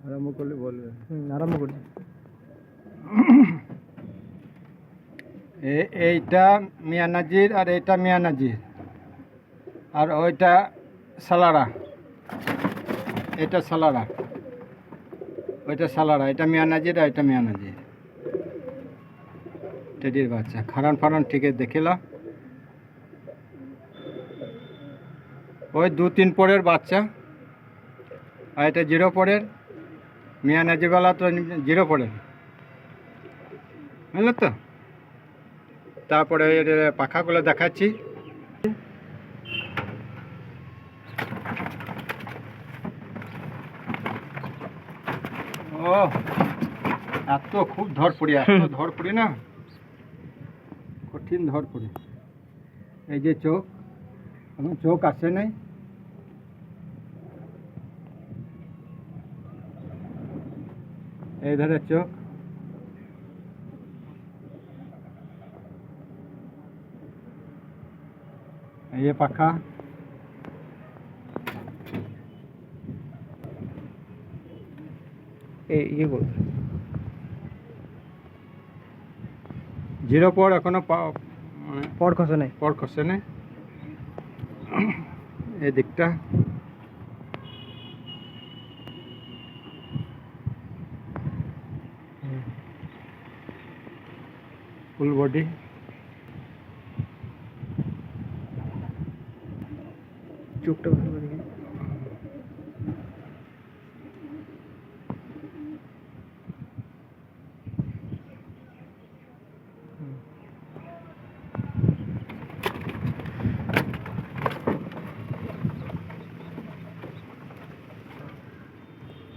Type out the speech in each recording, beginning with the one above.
আরম্ভ করলে বলবে। আরম্ভ করি। এইটা মিয়া নাজির আর এইটা মিয়া নাজির আর ওইটা সালারা, এটা সালারা, ওইটা সালারা, এটা মিয়া নাজির আর এটা মিয়া নাজির। টেডির বাচ্চা খারান ফারান ঠিকই দেখিল। ওই 2-3 পরের বাচ্চা, আর এটা 0 পরের। মিয়া নাজিরওয়ালা তো 0 পরের, বুঝলো তো। তারপরে এর পাখাগুলো দেখাচ্ছি। ও এত খুব ধরপড়ি, এত ধরপড়ি না, কঠিন ধরপড়ি। এই যে চোখ, এখন চোখ আসে নাই। এই ধারে চোখ, এই যে পাখা, ইয়ে করো 0 পর, এখনো পর খসে নাই। পর খসে নেই। এই দিকটা ফুল বডি। চোখটা ভালো করে দেখি।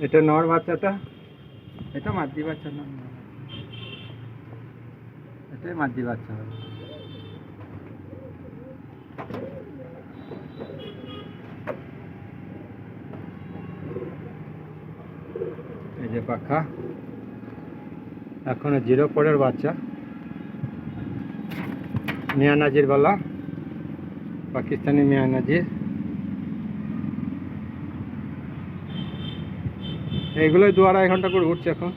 এটা নর বাচ্চাটা, এটা মাদি বাচ্চা না, এটাই মাদি বাচ্চা হবে। এই যে পাখা, এখনো 0 পরের বাচ্চা, মিয়া নাজির বালা, পাকিস্তানি মিয়া নাজির। এইগুলোই 2-2.5 ঘন্টা করে উঠছে এখন।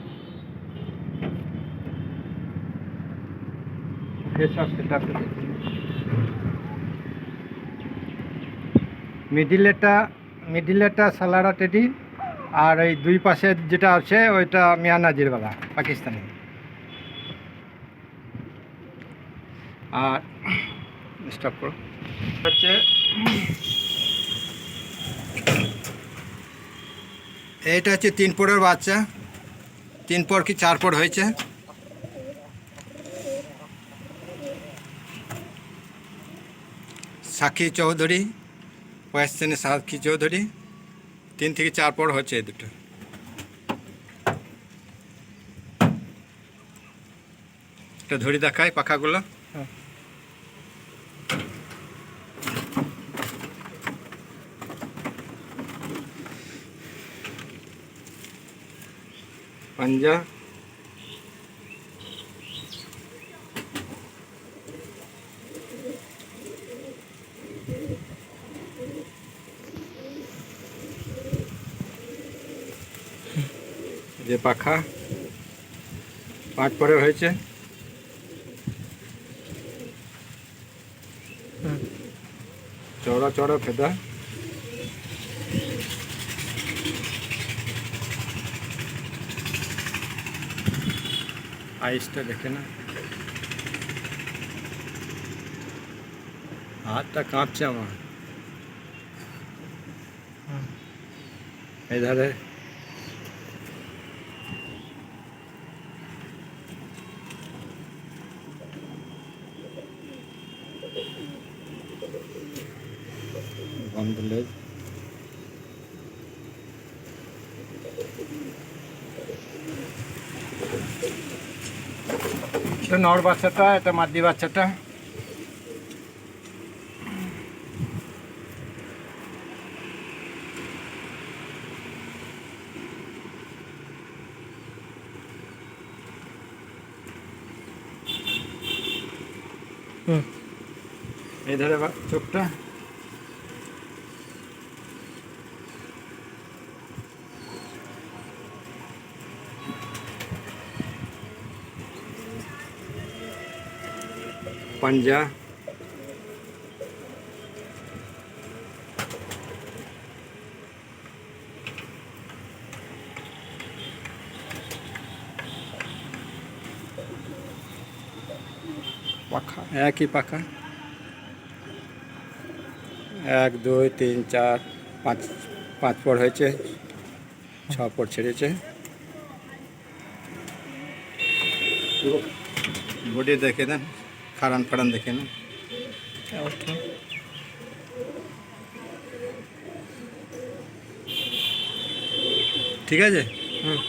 মিডিলেটা সালারা টেডি, আর এই 2 পাশে যেটা আছে ওইটা মিয়া নাজিরওয়ালা পাকিস্তানি। আর স্টপ করো। হচ্ছে এইটা হচ্ছে 3 পরের বাচ্চা, 3 পর কি 4 পর হয়েছে। সাক্ষী চৌধুরী, পাকিস্তানি সাক্ষী চৌধুরী, 3 থেকে 4 পর হচ্ছে এই দুটো। এটা ধরে দেখায় পাখাগুলো। পাঞ্জা, যে পাখা 5 পরে হয়েছে। চড়া চড়া ফেদা, আইসটা দেখে না, হাতটা কাঁপছে আমার। এই ধারে বন্ধ লেজ। এটা নর বাচ্চাটা, এটা মাদি বাচ্চাটা। এই ধারে চোখটা, পাঞ্জা, পাখা। একই পাখা, 1 2 3 4 5 পর হয়েছে, 6 পর ছেড়েছে। বডি দেখে নেন, খারান ফারান দেখে নেন। ঠিক আছে। হুম।